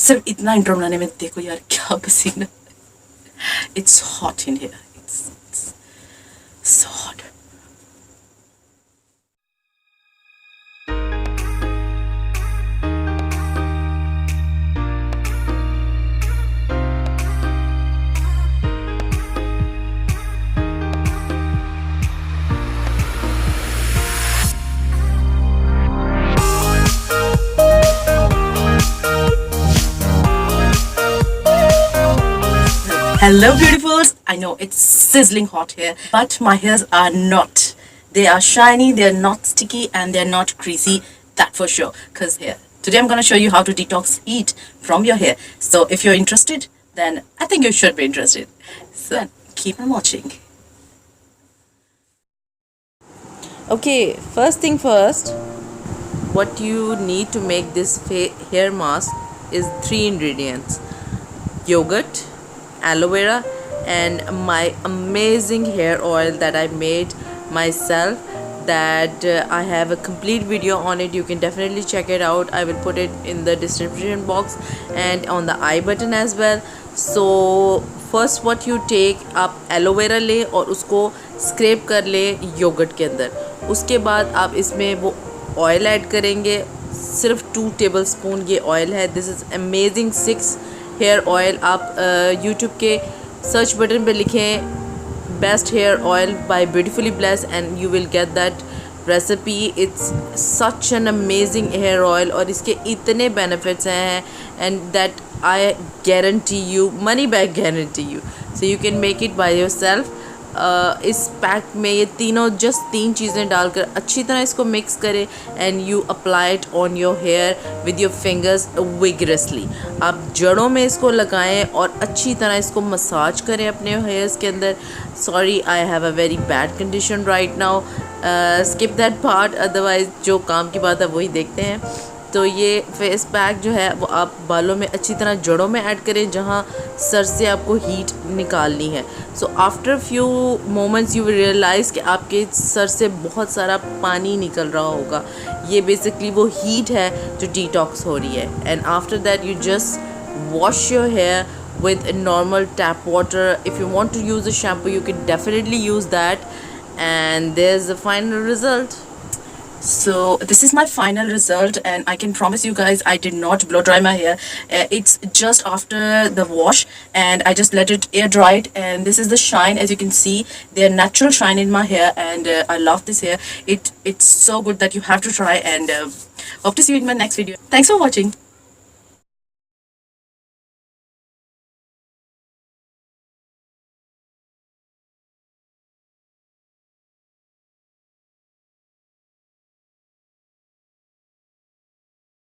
सिर्फ इतना इंट्रो बनाने में देखो यार क्या पसीना. It's hot in here. It's so hot. Hello beautifuls, I know it's sizzling hot here, but my hairs are not. They are shiny, they are not sticky, and they're not greasy, that for sure. Because here, today I'm going to show you how to detox heat from your hair. So if you're interested, then I think you should be interested. So keep on watching. Okay, first thing first, what you need to make this hair mask is 3 ingredients: yogurt, aloe vera, and my amazing hair oil that I made myself, that I have a complete video on it. You can definitely check it out. I will put it in the description box and on the I button as well. So first what you take, आप aloe vera ले और उसको scrape कर ले yogurt के अंदर. उसके बाद आप इसमें वो ऑयल ऐड करेंगे, सिर्फ 2 टेबलस्पून ये ऑयल है. This is amazing 6 hair oil. आप यूट्यूब के सर्च बटन पे लिखें best hair oil by beautifully bless and you will get that recipe. It's such an amazing hair oil और इसके इतने बेनिफिट्स हैं and that I guarantee you, money back guarantee you. So you can make it by yourself. इस pack में ये तीनों just 3 चीज़ें डालकर अच्छी तरह इसको मिक्स करें and you apply it on your here with your fingers vigorously. आप जड़ों में इसको लगाएं और अच्छी तरह इसको मसाज करें अपने हेयर्स के अंदर. Sorry, I have a very bad condition right now, skip that part, otherwise जो काम की बात है वही देखते हैं. तो ये फेस पैक जो है वो आप बालों में अच्छी तरह जड़ों में ऐड करें जहाँ सर से आपको हीट निकालनी है. So after few moments you will realize कि आपके सर से बहुत सारा पानी निकल रहा होगा. ये बेसिकली वो हीट है जो डिटॉक्स हो रही है. And after that you just wash your hair with normal tap water. If you want to use a shampoo, you can definitely use that, and there's the final result. So this is my final result, and I can promise you guys I did not blow dry my hair. It's just after the wash, and I just let it air dried, and this is the shine. As you can see, there's natural shine in my hair, and I love this hair. It's so good that you have to try, and hope to see you in my next video. Thanks for watching.